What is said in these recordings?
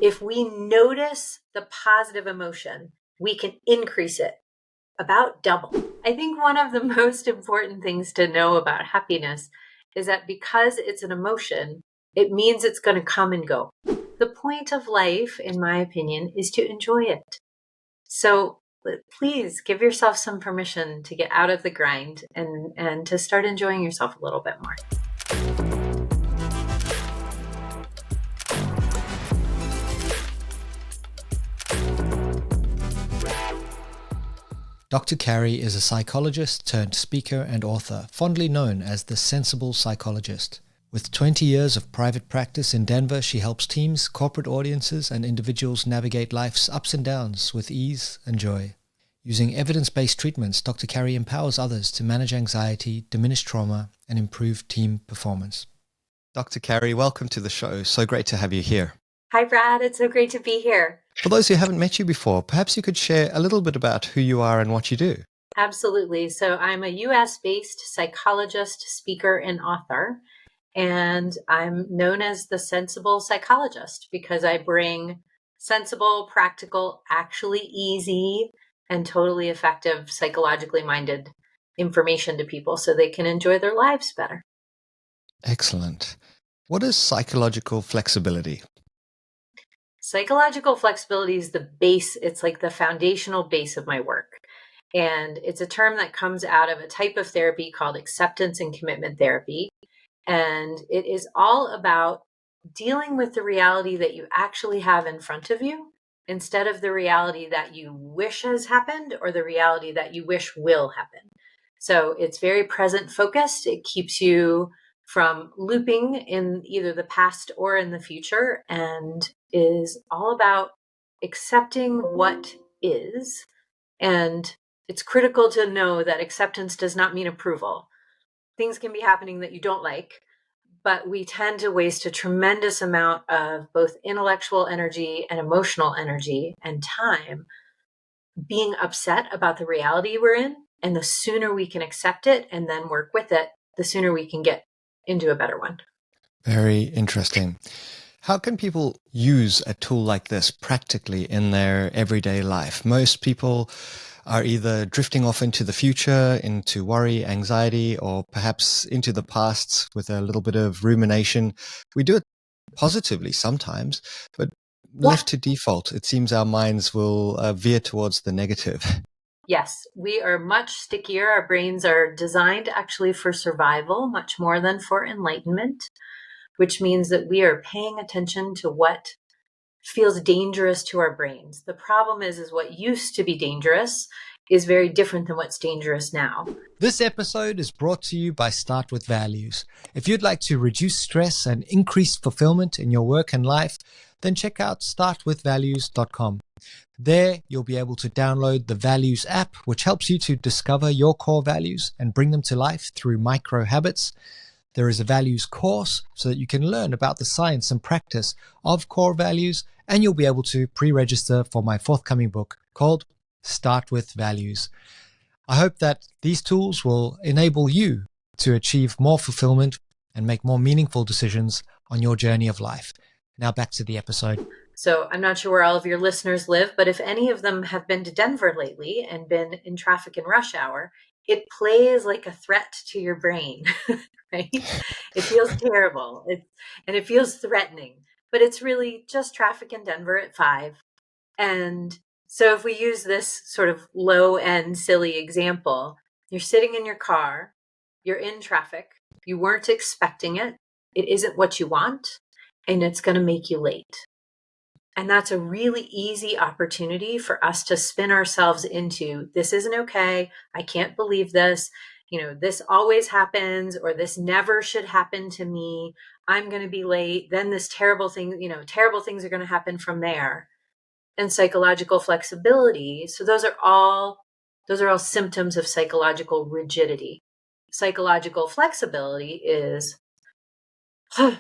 If we notice the positive emotion, we can increase it about double. I think one of the most important things to know about happiness is that because it's an emotion, it means it's going to come and go. The point of life, in my opinion, is to enjoy it. So please give yourself some permission to get out of the grind and to start enjoying yourself a little bit more. Dr. Carrie is a psychologist turned speaker and author, fondly known as the Sensible Psychologist. With 20 years of private practice in Denver, she helps teams, corporate audiences, and individuals navigate life's ups and downs with ease and joy. Using evidence-based treatments, Dr. Carrie empowers others to manage anxiety, diminish trauma, and improve team performance. Dr. Carrie, welcome to the show. So great to have you here. Hi, Brad. It's so great to be here. For those who haven't met you before, perhaps you could share a little bit about who you are and what you do. Absolutely. So I'm a US-based psychologist, speaker, and author, and I'm known as the Sensible Psychologist because I bring sensible, practical, actually easy, and totally effective psychologically minded information to people so they can enjoy their lives better. Excellent. What is psychological flexibility? Psychological flexibility is the base. It's like the foundational base of my work. And it's a term that comes out of a type of therapy called acceptance and commitment therapy. And it is all about dealing with the reality that you actually have in front of you instead of the reality that you wish has happened or the reality that you wish will happen. So it's very present focused. It keeps you from looping in either the past or in the future, and is all about accepting what is. And it's critical to know that acceptance does not mean approval. Things can be happening that you don't like, but we tend to waste a tremendous amount of both intellectual energy and emotional energy and time being upset about the reality we're in. And the sooner we can accept it and then work with it, the sooner we can get into a better one. Very interesting. How can people use a tool like this practically in their everyday life? Most people are either drifting off into the future, into worry, anxiety, or perhaps into the past with a little bit of rumination. We do it positively sometimes, but left to default, it seems our minds will veer towards the negative. Yes, we are much stickier. Our brains are designed actually for survival, much more than for enlightenment, which means that we are paying attention to what feels dangerous to our brains. The problem is what used to be dangerous is very different than what's dangerous now. This episode is brought to you by Start With Values. If you'd like to reduce stress and increase fulfillment in your work and life, then check out startwithvalues.com. There, you'll be able to download the Values app, which helps you to discover your core values and bring them to life through micro habits. There is a values course so that you can learn about the science and practice of core values, and you'll be able to pre-register for my forthcoming book called Start With Values. I hope that these tools will enable you to achieve more fulfillment and make more meaningful decisions on your journey of life. Now back to the episode. So I'm not sure where all of your listeners live, but if any of them have been to Denver lately and been in traffic in rush hour, it plays like a threat to your brain, right? It feels terrible and it feels threatening, but it's really just traffic in Denver at 5. And so if we use this sort of low end silly example, you're sitting in your car, you're in traffic, you weren't expecting it, it isn't what you want, and it's going to make you late. And that's a really easy opportunity for us to spin ourselves into, this isn't okay. I can't believe this. This always happens, or this never should happen to me. I'm going to be late. Then this terrible thing, terrible things are going to happen from there. And psychological flexibility. So those are all symptoms of psychological rigidity. Psychological flexibility is, I'm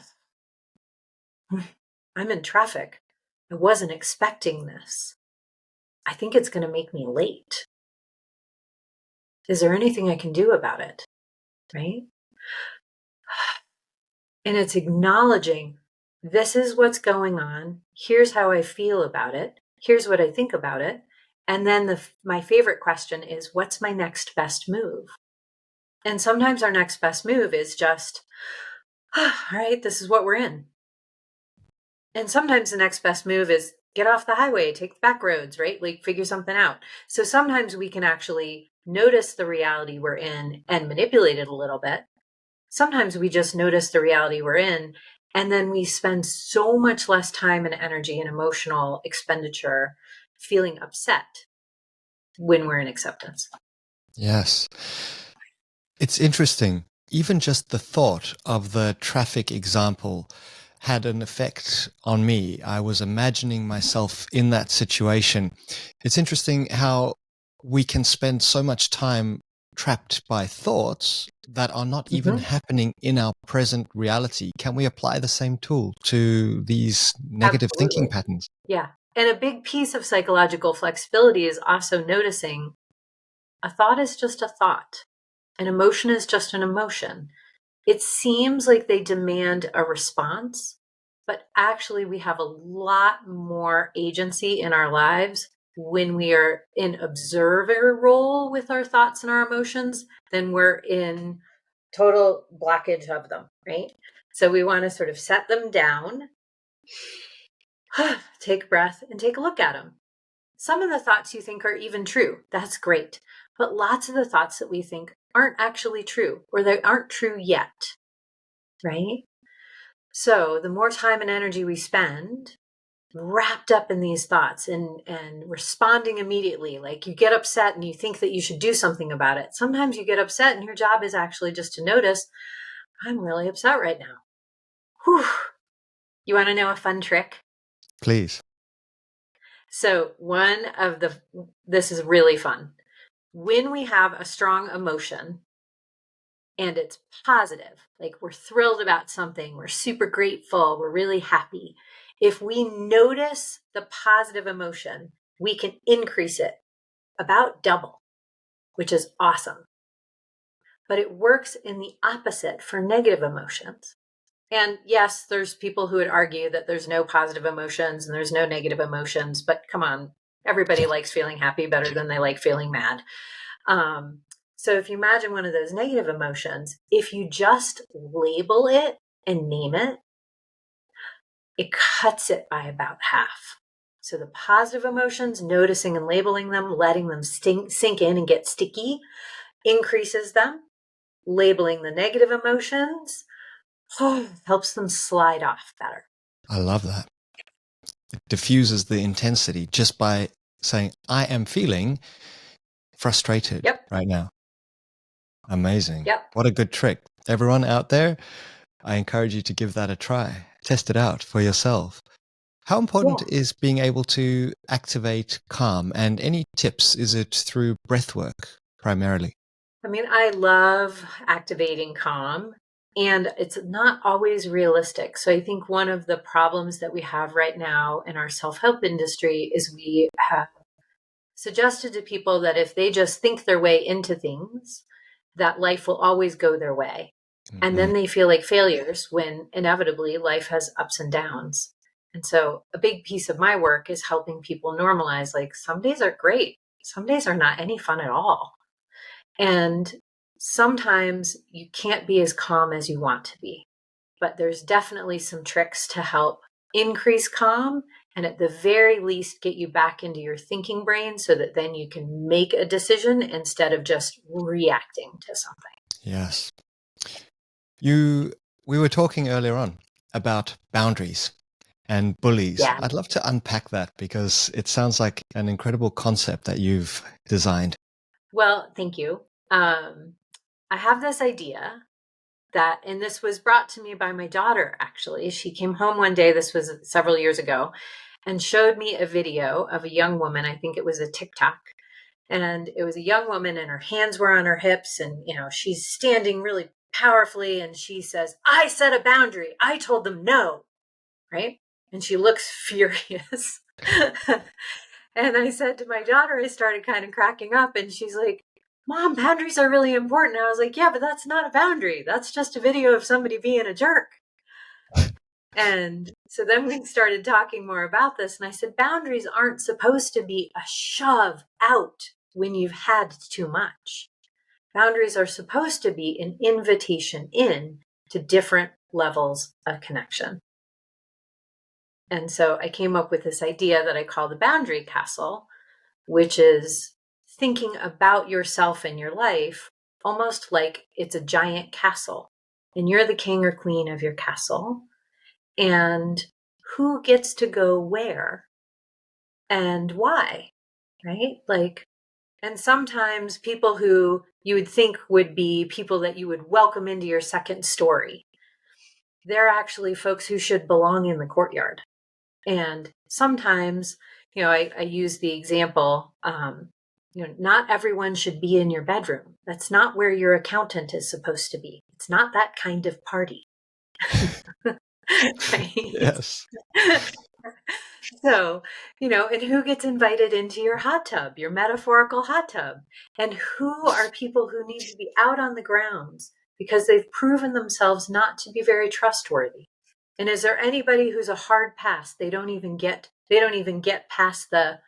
in traffic. I wasn't expecting this. I think it's going to make me late. Is there anything I can do about it? Right? And it's acknowledging this is what's going on. Here's how I feel about it. Here's what I think about it. And then my favorite question is, what's my next best move? And sometimes our next best move is just, all right, this is what we're in. And sometimes the next best move is get off the highway, take the back roads, right? Like figure something out. So sometimes we can actually notice the reality we're in and manipulate it a little bit. Sometimes we just notice the reality we're in, and then we spend so much less time and energy and emotional expenditure feeling upset when we're in acceptance. Yes. It's interesting. Even just the thought of the traffic example had an effect on me. I was imagining myself in that situation. It's interesting how we can spend so much time trapped by thoughts that are not even happening in our present reality. Can we apply the same tool to these negative thinking Absolutely. patterns? Yeah. And a big piece of psychological flexibility is also noticing a thought is just a thought. An emotion is just an emotion. It seems like they demand a response, but actually we have a lot more agency in our lives when we are in observer role with our thoughts and our emotions than we're in total blockage of them, right? So we want to sort of set them down, take a breath, and take a look at them. Some of the thoughts you think are even true. That's great. But lots of the thoughts that we think aren't actually true, or they aren't true yet, right? So the more time and energy we spend wrapped up in these thoughts and responding immediately, like you get upset and you think that you should do something about it. Sometimes you get upset and your job is actually just to notice, I'm really upset right now. Whew. You want to know a fun trick? Please. So this is really fun. When we have a strong emotion and it's positive, like we're thrilled about something, we're super grateful, we're really happy. If we notice the positive emotion, we can increase it about double, which is awesome. But it works in the opposite for negative emotions. And yes, there's people who would argue that there's no positive emotions and there's no negative emotions, but come on, everybody likes feeling happy better than they like feeling mad. So if you imagine one of those negative emotions, if you just label it and name it, it cuts it by about half. So the positive emotions, noticing and labeling them, letting them sink in and get sticky, increases them. Labeling the negative emotions helps them slide off better. I love that. It diffuses the intensity just by saying, I am feeling frustrated right now. Amazing. Yep. What a good trick. Everyone out there, I encourage you to give that a try. Test it out for yourself. How important is being able to activate calm? And any tips? Is it through breath work primarily? I mean, I love activating calm, and it's not always realistic. So I think one of the problems that we have right now in our self-help industry is we have suggested to people that if they just think their way into things, that life will always go their way. And then they feel like failures when inevitably life has ups and downs. And so a big piece of my work is helping people normalize, like some days are great. Some days are not any fun at all. And sometimes you can't be as calm as you want to be, but there's definitely some tricks to help increase calm and at the very least get you back into your thinking brain so that then you can make a decision instead of just reacting to something. Yes. We were talking earlier on about boundaries and bullies. Yeah. I'd love to unpack that because it sounds like an incredible concept that you've designed. Well, thank you. I have this idea that, and this was brought to me by my daughter, actually. She came home one day, this was several years ago, and showed me a video of a young woman. I think it was a TikTok. And it was a young woman and her hands were on her hips and, she's standing really powerfully. And she says, I set a boundary. I told them no. Right. And she looks furious. And I said to my daughter, I started kind of cracking up and she's like, Mom, boundaries are really important. And I was like, yeah, but that's not a boundary. That's just a video of somebody being a jerk. And So then we started talking more about this, and I said, boundaries aren't supposed to be a shove out when you've had too much. Boundaries are supposed to be an invitation in to different levels of connection. And so I came up with this idea that I call the boundary castle, which is thinking about yourself and your life almost like it's a giant castle, and you're the king or queen of your castle. And who gets to go where and why, right? Like, and sometimes people who you would think would be people that you would welcome into your second story, they're actually folks who should belong in the courtyard. And sometimes, I use the example, not everyone should be in your bedroom. That's not where your accountant is supposed to be. It's not that kind of party. Right? Yes. So, and who gets invited into your hot tub, your metaphorical hot tub? And who are people who need to be out on the grounds because they've proven themselves not to be very trustworthy? And is there anybody who's a hard pass? They don't even get past the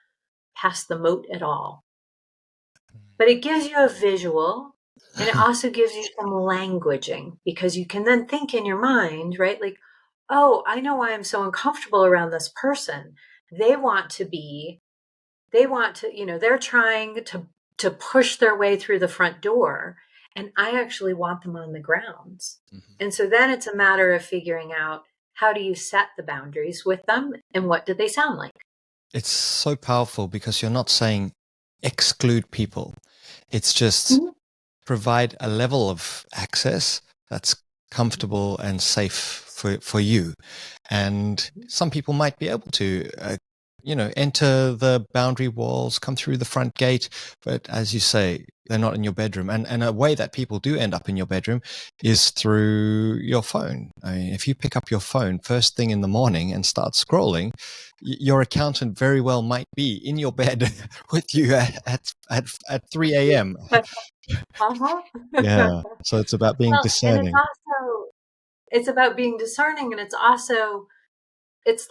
moat at all. But it gives you a visual, and it also gives you some languaging, because you can then think in your mind, right? Like, oh, I know why I'm so uncomfortable around this person. They're trying to push their way through the front door, and I actually want them on the grounds. Mm-hmm. And so then it's a matter of figuring out, how do you set the boundaries with them, and what do they sound like? It's so powerful because you're not saying exclude people. It's just provide a level of access that's comfortable and safe for you. And some people might be able to, enter the boundary walls, come through the front gate. But as you say, they're not in your bedroom. And a way that people do end up in your bedroom is through your phone. I mean, if you pick up your phone first thing in the morning and start scrolling, your accountant very well might be in your bed with you at 3 a.m. Uh-huh. Yeah. So it's about being discerning. And it's about being discerning, and it's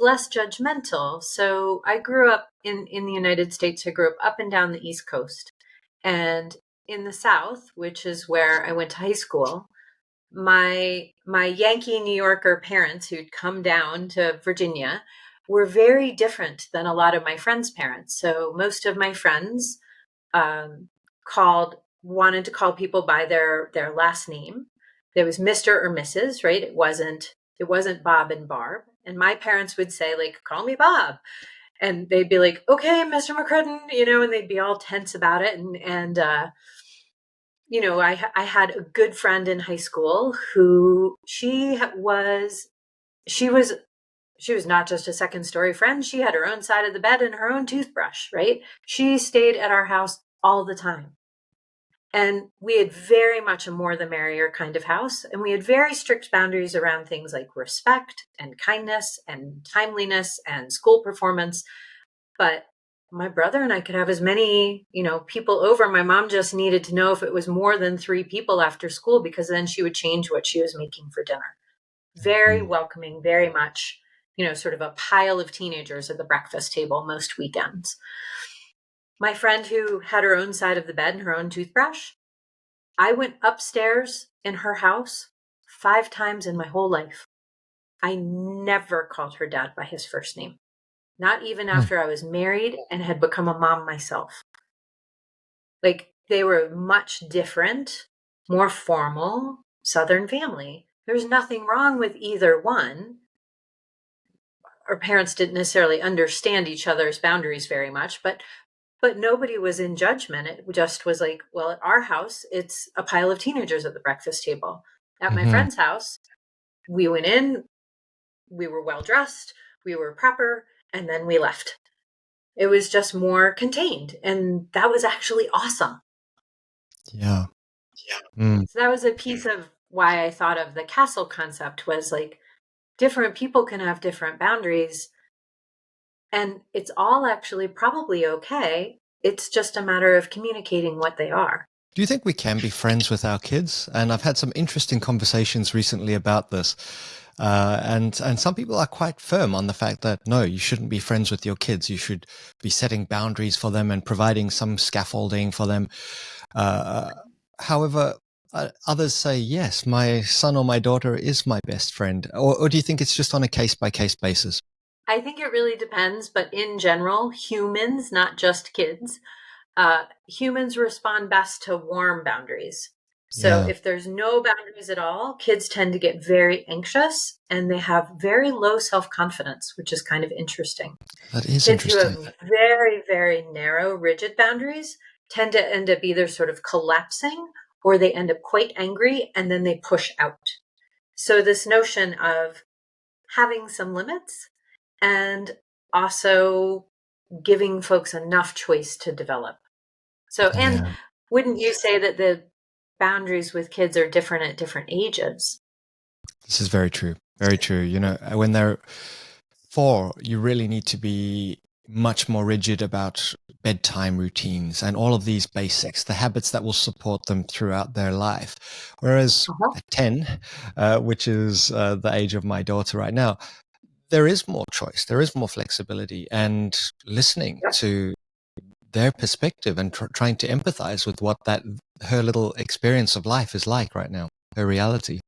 less judgmental. So I grew up in the United States. I grew up and down the East Coast. And in the South, which is where I went to high school, my Yankee New Yorker parents who'd come down to Virginia were very different than a lot of my friends' parents. So most of my friends wanted to call people by their last name. There was Mr. or Mrs., right? It wasn't Bob and Barb. And my parents would say, like, call me Bob. And they'd be like, okay, Mr. McCrudden, and they'd be all tense about it. And I had a good friend in high school who she was not just a second story friend. She had her own side of the bed and her own toothbrush, right? She stayed at our house all the time. And we had very much a more the merrier kind of house. And we had very strict boundaries around things like respect and kindness and timeliness and school performance. But my brother and I could have as many, people over. My mom just needed to know if it was more than 3 people after school, because then she would change what she was making for dinner. Very welcoming, very much, sort of a pile of teenagers at the breakfast table most weekends. My friend who had her own side of the bed and her own toothbrush, I went upstairs in her house 5 times in my whole life. I never called her dad by his first name, not even after I was married and had become a mom myself. Like, they were much different, more formal Southern family. There's nothing wrong with either one. Our parents didn't necessarily understand each other's boundaries very much, but nobody was in judgment. It just was like, well, at our house, it's a pile of teenagers at the breakfast table. At my friend's house, we went in, we were well dressed, we were proper, and then we left. It was just more contained. And that was actually awesome. Yeah. So that was a piece of why I thought of the castle concept, was like, different people can have different boundaries. And it's all actually probably okay. It's just a matter of communicating what they are. Do you think we can be friends with our kids? And I've had some interesting conversations recently about this. And some people are quite firm on the fact that no, you shouldn't be friends with your kids. You should be setting boundaries for them and providing some scaffolding for them. Uh, However, others say, yes, my son or my daughter is my best friend. Or do you think it's just on a case-by-case basis? I think it really depends, but in general, humans, not just kids, humans respond best to warm boundaries. So Yeah, if there's no boundaries at all, kids tend to get very anxious and they have very low self-confidence, which is kind of interesting. that is Kids who interesting. have very, very narrow, rigid boundaries tend to end up either sort of collapsing or they end up quite angry and then they push out. So this notion of having some limits and also giving folks enough choice to develop. So, and Yeah, wouldn't you say that the boundaries with kids are different at different ages? this is very true. Very true. When they're 4, you really need to be much more rigid about bedtime routines and all of these basics, the habits that will support them throughout their life. Whereas Uh-huh. at 10, which is the age of my daughter right now, there is more choice, there is more flexibility, and listening Yep. to their perspective and trying to empathize with what that her little experience of life is like right now, her reality.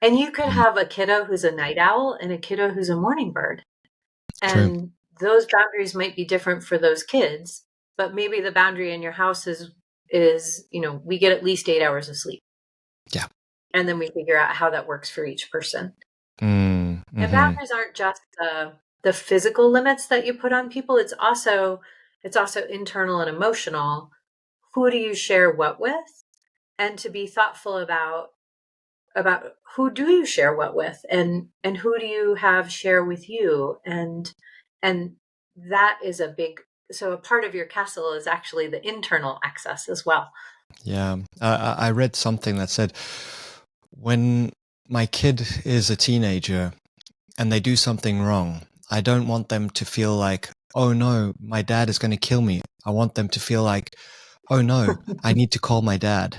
And you could Mm, have a kiddo who's a night owl and a kiddo who's a morning bird. true. And those boundaries might be different for those kids, but maybe the boundary in your house is, we get at least 8 hours of sleep. Yeah. And then we figure out how that works for each person. And Mm-hmm. boundaries aren't just the physical limits that you put on people. It's also internal and emotional. Who do you share what with? And to be thoughtful about who do you share what with, and who do you have share with you, and that is a big. So a part of your castle is actually the internal access as well. Yeah. I read something that said when my kid is a teenager and they do something wrong, I don't want them to feel like, oh no, my dad is going to kill me. I want them to feel like, oh no, I need to call my dad.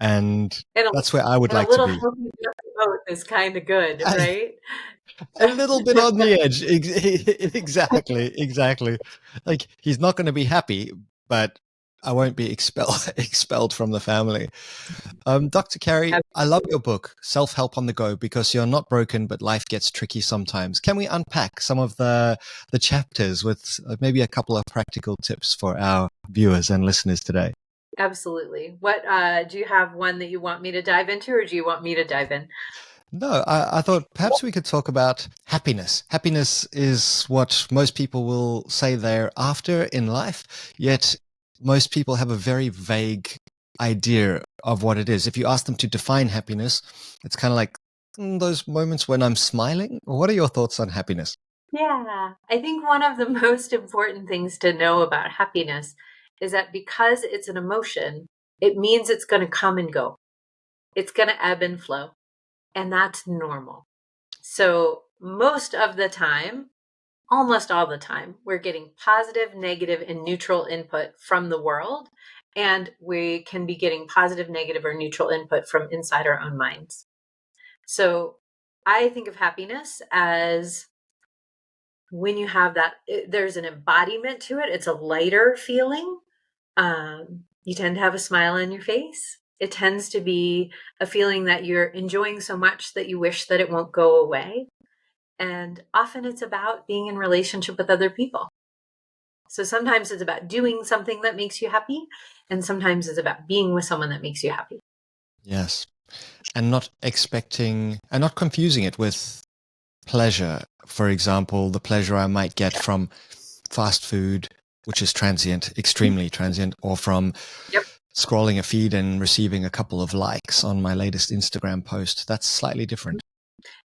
And And a, that's where I would and a like to little be. healthy both is kind of good, right? A little bit on the edge. Exactly, exactly. Like he's not going to be happy, but I won't be expelled from the family. Dr. Carrie, I love your book, Self Help on the Go, because you're not broken, but life gets tricky sometimes. Can we unpack some of the chapters with maybe a couple of practical tips for our viewers and listeners today? Absolutely. What do you have one that you want me to dive into, or do you want me to dive in? No, I thought perhaps we could talk about happiness. Happiness is what most people will say they're after in life, yet most people have a very vague idea of what it is. If you ask them to define happiness, it's kind of like those moments when I'm smiling. What are your thoughts on happiness? Yeah, I think one of the most important things to know about happiness is that because it's an emotion, it means it's going to come and go. It's going to ebb and flow, and that's normal. So, most of the time, almost all the time, we're getting positive, negative, and neutral input from the world, and we can be getting positive, negative, or neutral input from inside our own minds. So, I think of happiness as when you have that, there's an embodiment to it. It's a lighter feeling. You tend to have a smile on your face. It tends to be a feeling that you're enjoying so much that you wish that it won't go away. And often it's about being in relationship with other people. So sometimes it's about doing something that makes you happy, and sometimes it's about being with someone that makes you happy. Yes. And not expecting and not confusing it with pleasure. For example, the pleasure I might get from fast food, which is transient, extremely transient, or from Yep. scrolling a feed and receiving a couple of likes on my latest Instagram post. That's slightly different.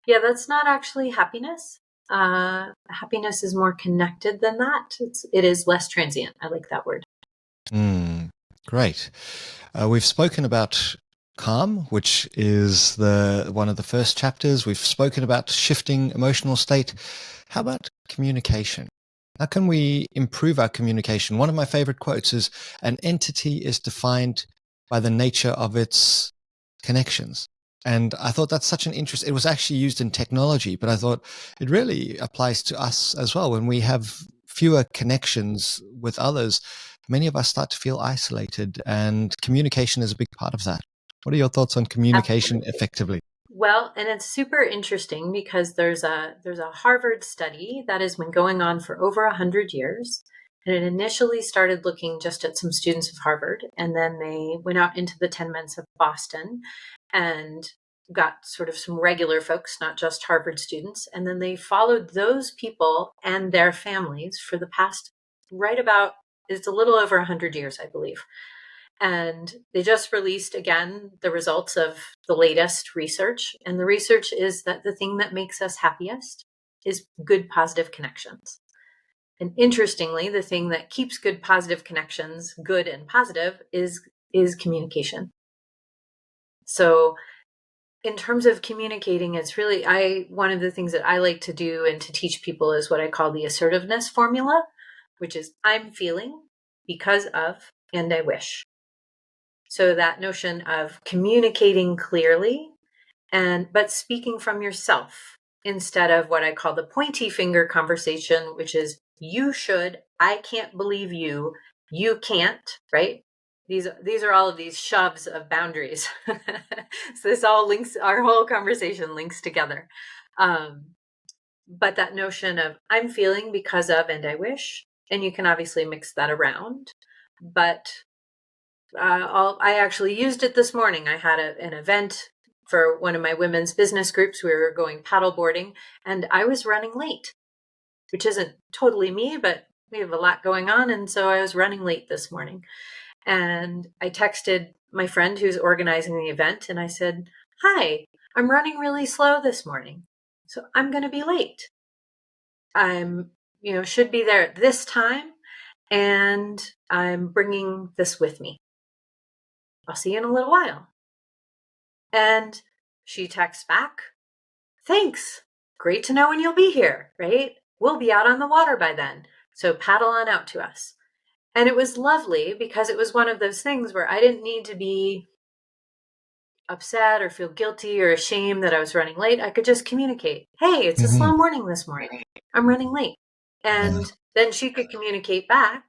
Yeah, that's not actually happiness. Happiness is more connected than that. It is less transient. I like that word. Great. We've spoken about calm, which is the one of the first chapters. We've spoken about shifting emotional state. How about communication? How can we improve our communication? One of my favorite quotes is, an entity is defined by the nature of its connections. And I thought that's such an interest. It was actually used in technology, but I thought it really applies to us as well. When we have fewer connections with others, many of us start to feel isolated, and communication is a big part of that. What are your thoughts on communication Absolutely. effectively? Well, and it's super interesting because there's a Harvard study that has been going on for over 100 years. And it initially started looking just at some students of Harvard, and then they went out into the tenements of Boston and got sort of some regular folks, not just Harvard students. And then they followed those people and their families for the past right about, it's a little over 100 years, I believe. And they just released again the results of the latest research. And the research is that the thing that makes us happiest is good, positive connections. And interestingly, the thing that keeps good, positive connections good and positive is communication. So in terms of communicating, it's really, one of the things that I like to do and to teach people is what I call the assertiveness formula, which is I'm feeling because of, and I wish. So that notion of communicating clearly but speaking from yourself instead of what I call the pointy finger conversation, which is you should, I can't believe you, you can't, right? These are all of these shoves of boundaries. So this all links, our whole conversation links together. But that notion of I'm feeling because of, and I wish, and you can obviously mix that around, but I actually used it this morning. I had an event for one of my women's business groups. We were going paddleboarding, and I was running late, which isn't totally me, but we have a lot going on. And so I was running late this morning. And I texted my friend who's organizing the event, and I said, "Hi, I'm running really slow this morning, so I'm going to be late. I'm, should be there at this time, and I'm bringing this with me. I'll see you in a little while." And she texts back, "Thanks. Great to know when you'll be here, right? We'll be out on the water by then. So paddle on out to us." And it was lovely because it was one of those things where I didn't need to be upset or feel guilty or ashamed that I was running late. I could just communicate, "Hey, it's a Mm-hmm. slow morning this morning. I'm running late." And then she could communicate back,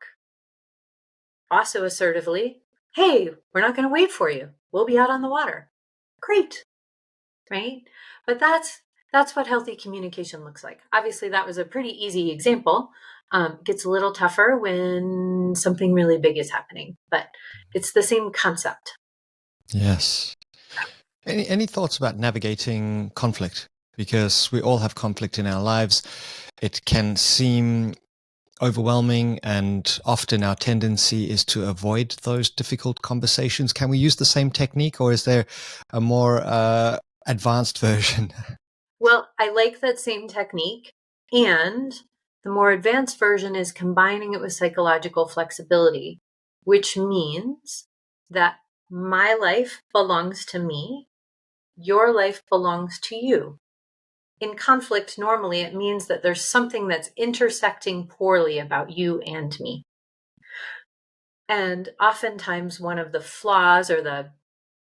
also assertively, "Hey, we're not going to wait for you. We'll be out on the water." Great. Right? But that's what healthy communication looks like. Obviously, that was a pretty easy example. Gets a little tougher when something really big is happening, but it's the same concept. Yes. Any thoughts about navigating conflict? Because we all have conflict in our lives. It can seem overwhelming, and often our tendency is to avoid those difficult conversations. Can we use the same technique, or is there a more advanced version? Well, I like that same technique. And the more advanced version is combining it with psychological flexibility, which means that my life belongs to me, your life belongs to you. In conflict, normally it means that there's something that's intersecting poorly about you and me. And oftentimes, one of the flaws or the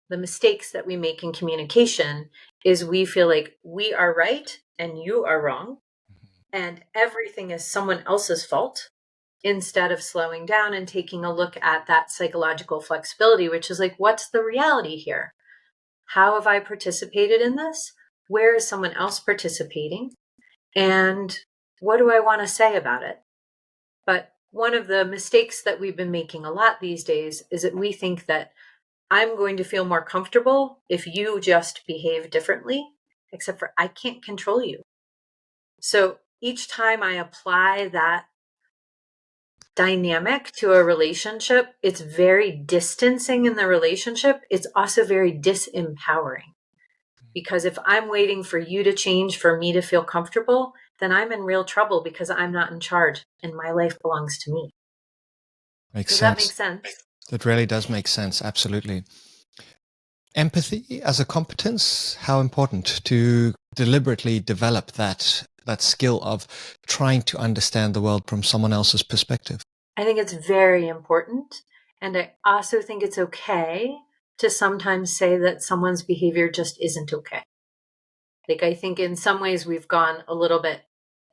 mistakes that we make in communication is we feel like we are right and you are wrong, and everything is someone else's fault, instead of slowing down and taking a look at that psychological flexibility, which is like, what's the reality here? How have I participated in this? Where is someone else participating? And what do I want to say about it? But one of the mistakes that we've been making a lot these days is that we think that I'm going to feel more comfortable if you just behave differently, except for I can't control you. So each time I apply that dynamic to a relationship, it's very distancing in the relationship. It's also very disempowering. Because if I'm waiting for you to change for me to feel comfortable, then I'm in real trouble because I'm not in charge and my life belongs to me. Makes Does that make sense. sense? It really does make sense. Absolutely. Empathy as a competence, how important to deliberately develop that skill of trying to understand the world from someone else's perspective. I think it's very important. And I also think it's okay to sometimes say that someone's behavior just isn't okay. Like, I think in some ways we've gone a little bit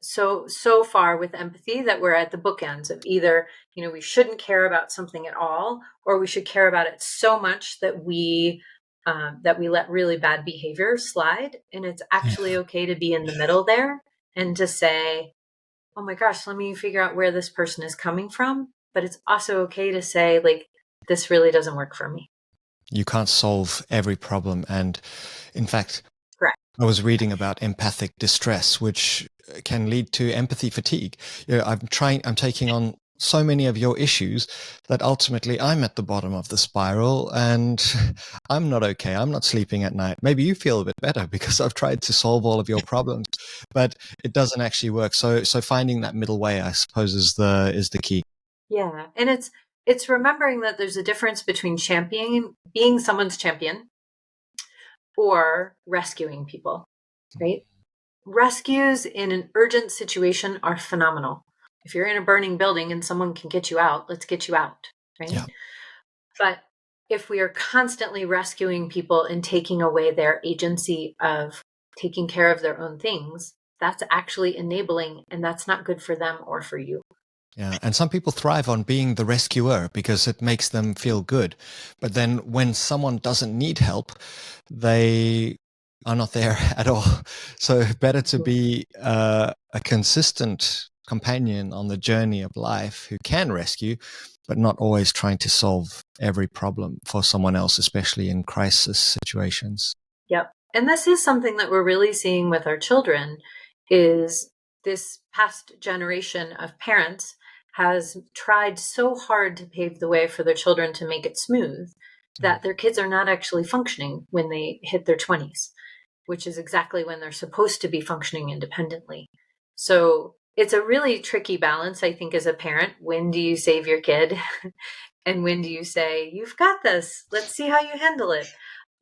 so far with empathy that we're at the bookends of either, we shouldn't care about something at all, or we should care about it so much that we let really bad behavior slide. And it's actually okay to be in the middle there and to say, oh my gosh, let me figure out where this person is coming from. But it's also okay to say, like, this really doesn't work for me. You can't solve every problem. And in fact, Correct. I was reading about empathic distress, which can lead to empathy fatigue. I'm taking on so many of your issues that ultimately I'm at the bottom of the spiral and I'm not okay. I'm not sleeping at night. Maybe you feel a bit better because I've tried to solve all of your problems, but it doesn't actually work. So finding that middle way, I suppose, is the key. Yeah. And it's remembering that there's a difference between being someone's champion or rescuing people, right? Rescues in an urgent situation are phenomenal. If you're in a burning building and someone can get you out, let's get you out, right? Yeah. But if we are constantly rescuing people and taking away their agency of taking care of their own things, that's actually enabling, and that's not good for them or for you. Yeah, and some people thrive on being the rescuer because it makes them feel good. But then when someone doesn't need help, they are not there at all. So better to be a consistent companion on the journey of life who can rescue, but not always trying to solve every problem for someone else, especially in crisis situations. Yep. And this is something that we're really seeing with our children is this past generation of parents has tried so hard to pave the way for their children to make it smooth that their kids are not actually functioning when they hit their 20s, which is exactly when they're supposed to be functioning independently. So it's a really tricky balance, I think, as a parent. When do you save your kid? And when do you say, you've got this, let's see how you handle it?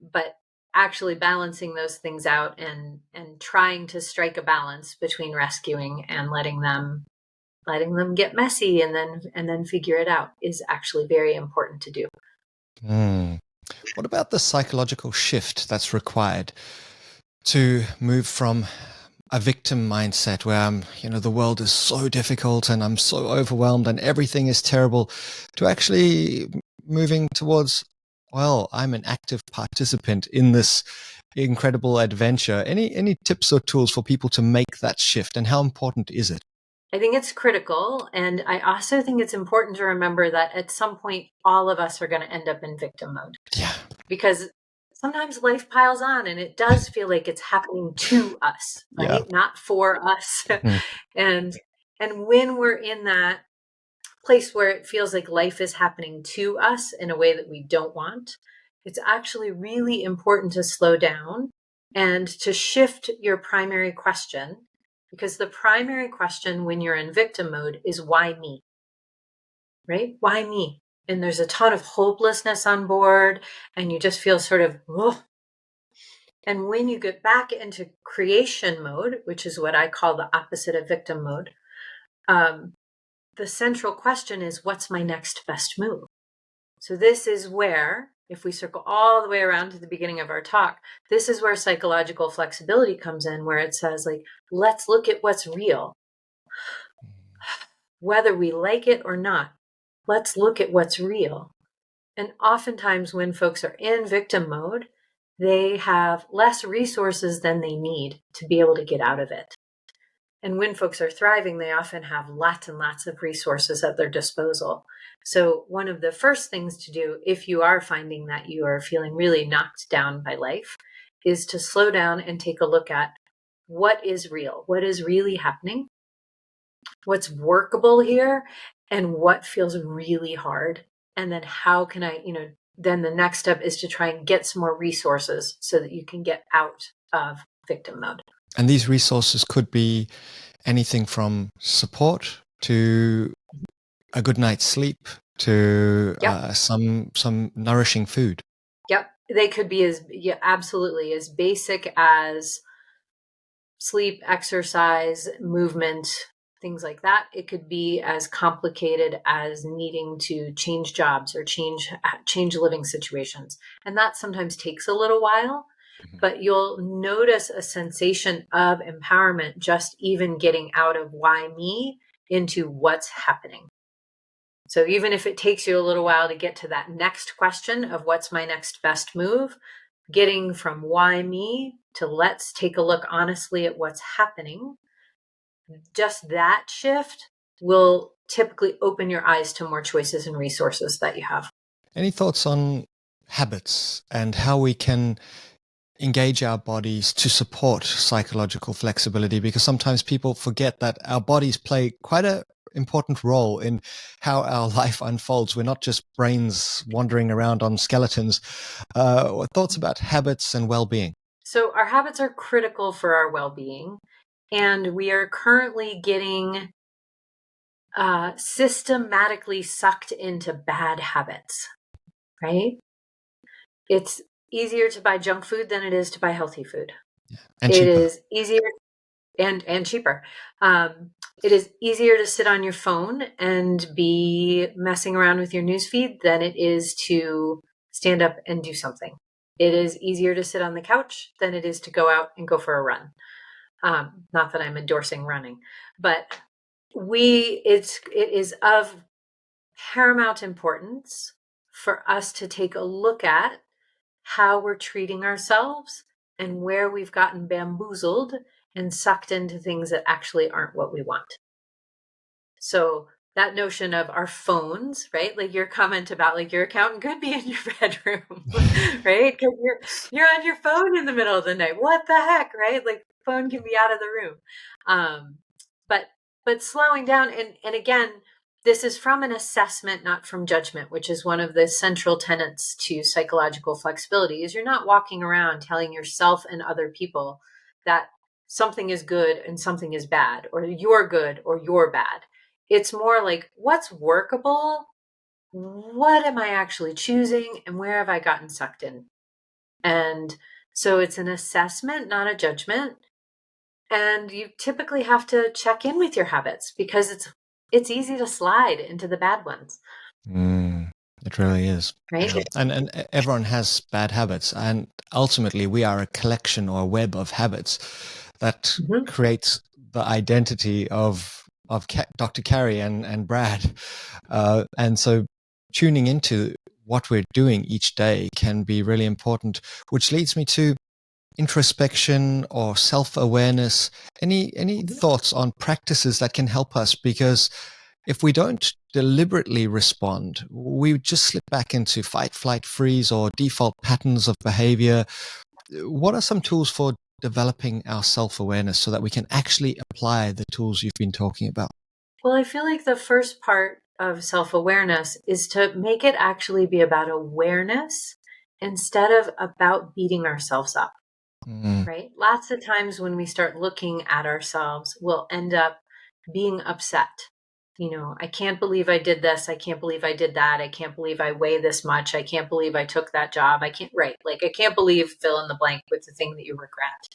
But actually balancing those things out and trying to strike a balance between rescuing and letting them get messy and then figure it out is actually very important to do. What about the psychological shift that's required to move from a victim mindset where the world is so difficult and I'm so overwhelmed and everything is terrible, to actually moving towards, well, I'm an active participant in this incredible adventure? Any tips or tools for people to make that shift, and how important is it? I think it's critical. And I also think it's important to remember that at some point, all of us are going to end up in victim mode. Yeah. Because sometimes life piles on and it does feel like it's happening to us, right? Yeah. Not for us. And when we're in that place where it feels like life is happening to us in a way that we don't want, it's actually really important to slow down and to shift your primary question. Because the primary question when you're in victim mode is, why me? Right? Why me? And there's a ton of hopelessness on board and you just feel sort of, oh. And when you get back into creation mode, which is what I call the opposite of victim mode, the central question is, what's my next best move? So this is where, if we circle all the way around to the beginning of our talk, this is where psychological flexibility comes in, where it says, like, let's look at what's real. Whether we like it or not, let's look at what's real. And oftentimes when folks are in victim mode, they have less resources than they need to be able to get out of it. And when folks are thriving, they often have lots and lots of resources at their disposal. So one of the first things to do, if you are finding that you are feeling really knocked down by life, is to slow down and take a look at what is real, what is really happening, what's workable here, and what feels really hard. And then how can I, then the next step is to try and get some more resources so that you can get out of victim mode. And these resources could be anything from support to a good night's sleep to some nourishing food. Yep. They could be absolutely as basic as sleep, exercise, movement, things like that. It could be as complicated as needing to change jobs or change living situations. And that sometimes takes a little while, but you'll notice a sensation of empowerment just even getting out of why me into what's happening. So even if it takes you a little while to get to that next question of what's my next best move, getting from why me to let's take a look honestly at what's happening, just that shift will typically open your eyes to more choices and resources that you have. Any thoughts on habits and how we can engage our bodies to support psychological flexibility? Because sometimes people forget that our bodies play quite an important role in how our life unfolds. We're not just brains wandering around on skeletons. Thoughts about habits and well-being? So our habits are critical for our well-being, and we are currently getting systematically sucked into bad habits, right? It's easier to buy junk food than it is to buy healthy food. And It cheaper. is easier and cheaper. It is easier to sit on your phone and be messing around with your newsfeed than it is to stand up and do something. It is easier to sit on the couch than it is to go out and go for a run. Not that I'm endorsing running, but it is of paramount importance for us to take a look at how we're treating ourselves and where we've gotten bamboozled and sucked into things that actually aren't what we want. So that notion of our phones, right? Like your comment about like your accountant could be in your bedroom, right? Because you're on your phone in the middle of the night. What the heck, right? Like phone can be out of the room. But slowing down and again, this is from an assessment, not from judgment, which is one of the central tenets to psychological flexibility, is you're not walking around telling yourself and other people that something is good and something is bad, or you're good or you're bad. It's more like, what's workable? What am I actually choosing? And where have I gotten sucked in? And so it's an assessment, not a judgment. And you typically have to check in with your habits because it's easy to slide into the bad ones. It really is. Right. And everyone has bad habits. And ultimately, we are a collection or a web of habits that creates the identity of Dr. Carrie and Brad. And so tuning into what we're doing each day can be really important, which leads me to introspection or self-awareness. Any thoughts on practices that can help us? Because if we don't deliberately respond, we just slip back into fight, flight, freeze, or default patterns of behavior. What are some tools for developing our self-awareness so that we can actually apply the tools you've been talking about? Well, I feel like the first part of self-awareness is to make it actually be about awareness instead of about beating ourselves up. Right? Lots of times when we start looking at ourselves, we'll end up being upset. You know, I can't believe I did this. I can't believe I did that. I can't believe I weigh this much. I can't believe I took that job. I can't believe fill in the blank with the thing that you regret.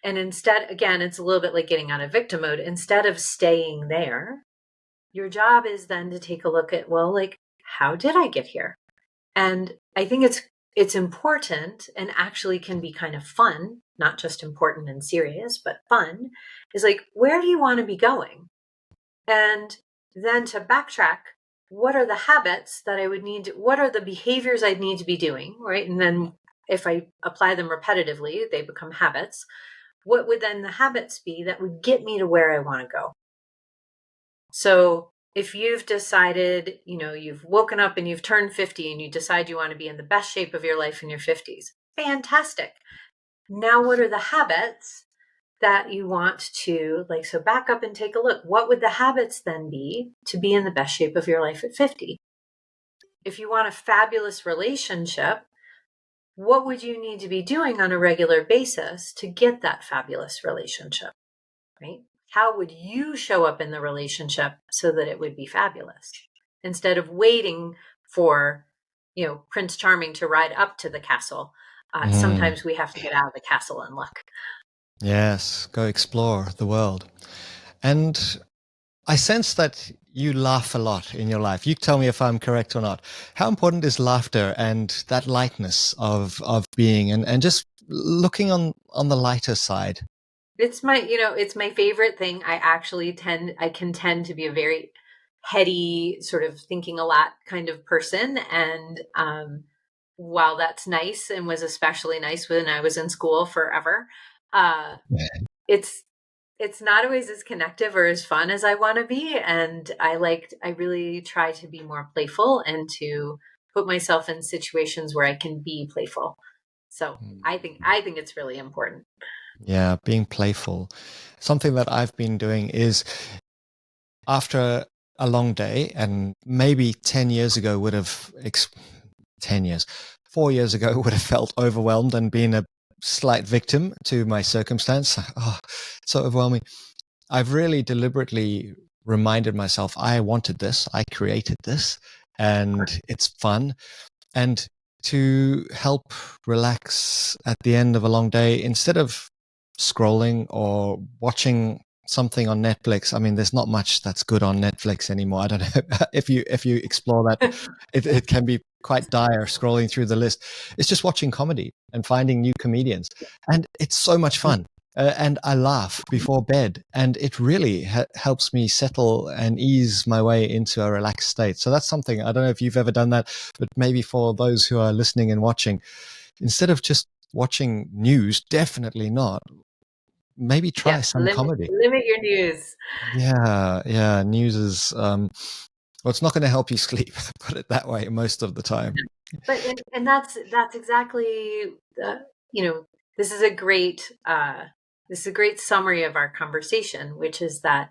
And instead, again, it's a little bit like getting out of victim mode. Instead of staying there, your job is then to take a look at, well, like, how did I get here? And I think it's important and actually can be kind of fun, not just important and serious, but fun, is like, where do you want to be going? And then to backtrack, what are the habits that I would need what are the behaviors I'd need to be doing, right? And then if I apply them repetitively, they become habits. What would then the habits be that would get me to where I want to go? So if you've decided, you've woken up and you've turned 50 and you decide you want to be in the best shape of your life in your 50s, fantastic. Now, what are the habits that you want to so back up and take a look. What would the habits then be to be in the best shape of your life at 50? If you want a fabulous relationship, what would you need to be doing on a regular basis to get that fabulous relationship, right? How would you show up in the relationship so that it would be fabulous? Instead of waiting for, Prince Charming to ride up to the castle, sometimes we have to get out of the castle and look. Yes, go explore the world. And I sense that you laugh a lot in your life. You tell me if I'm correct or not. How important is laughter and that lightness of being and just looking on the lighter side? It's it's my favorite thing. I can tend to be a very heady, sort of thinking a lot kind of person. And while that's nice and was especially nice when I was in school forever, uh, it's it's not always as connective or as fun as I want to be. And I really try to be more playful and to put myself in situations where I can be playful. So I think it's really important. Yeah, being playful. Something that I've been doing is after a long day, and maybe 10 years ago would have, 10 years, 4 years ago would have felt overwhelmed and been a slight victim to my circumstance. Oh, so overwhelming. I've really deliberately reminded myself I wanted this, I created this, and it's fun. And to help relax at the end of a long day, instead of scrolling or watching something on Netflix. I mean, there's not much that's good on Netflix anymore. I don't know if you explore that, it can be quite dire scrolling through the list. It's just watching comedy and finding new comedians, and it's so much fun. And I laugh before bed, and it really helps me settle and ease my way into a relaxed state. So that's something, I don't know if you've ever done that, but maybe for those who are listening and watching, instead of just watching news, definitely not. Maybe try Yeah, some comedy. limit your news. Yeah. News is well, it's not going to help you sleep. Put it that way, most of the time. But and that's exactly you know this is a great summary of our conversation, which is that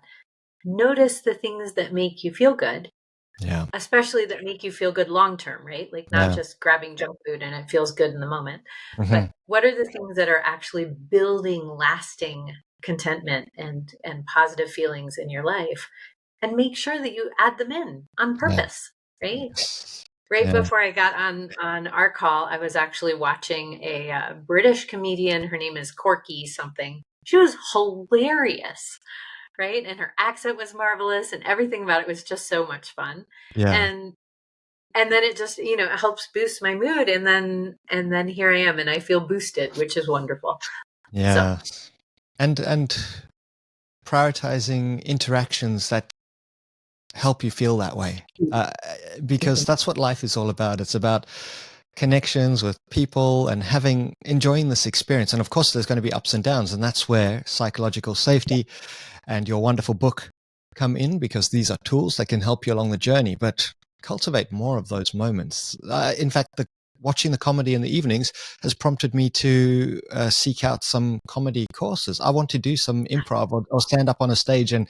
notice the things that make you feel good, Yeah, especially that make you feel good long term, right? Like not yeah, just grabbing junk food and it feels good in the moment, but hmm, what are the things that are actually building lasting contentment and positive feelings in your life, and make sure that you add them in on yeah, purpose, right? yes, Right yeah, before I got on our call, I was actually watching a British comedian. Her name is Corky something. She was hilarious, right? And her accent was marvelous, and everything about it was just so much fun. yeah, And then it just it helps boost my mood, and then here I am, and I feel boosted, which is wonderful. So yeah. And prioritizing interactions that help you feel that way, uh, because that's what life is all about. It's about connections with people and enjoying this experience. And of course, there's going to be ups and downs, and that's where psychological safety and your wonderful book come in, because these are tools that can help you along the journey. But cultivate more of those moments. In fact, watching the comedy in the evenings has prompted me to seek out some comedy courses. I want to do some improv or stand up on a stage and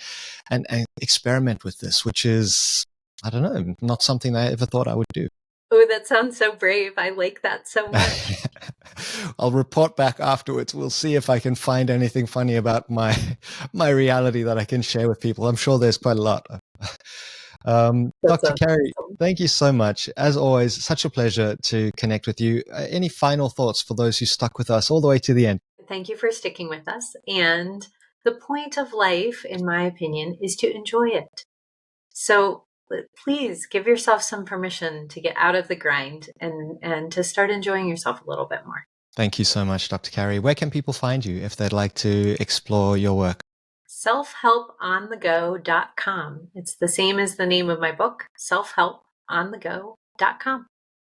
experiment with this, which is, I don't know, not something I ever thought I would do. oh, that sounds so brave. I like that so much. I'll report back afterwards. We'll see if I can find anything funny about my reality that I can share with people. I'm sure there's quite a lot. That's Dr. Carrie, awesome. thank you so much. As always, such a pleasure to connect with you. Any final thoughts for those who stuck with us all the way to the end? Thank you for sticking with us. And the point of life, in my opinion, is to enjoy it. So please give yourself some permission to get out of the grind and to start enjoying yourself a little bit more. Thank you so much, Dr. Carrie. Where can people find you if they'd like to explore your work? Selfhelponthego.com. It's the same as the name of my book, selfhelponthego.com.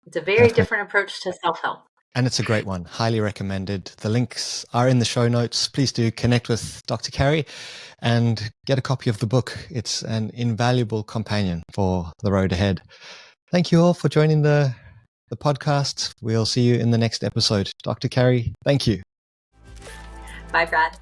It's a very Perfect. different approach to self-help. And it's a great one. Highly recommended. The links are in the show notes. Please do connect with Dr. Carrie and get a copy of the book. It's an invaluable companion for the road ahead. Thank you all for joining the podcast. We'll see you in the next episode. Dr. Carrie, thank you. Bye, Brad.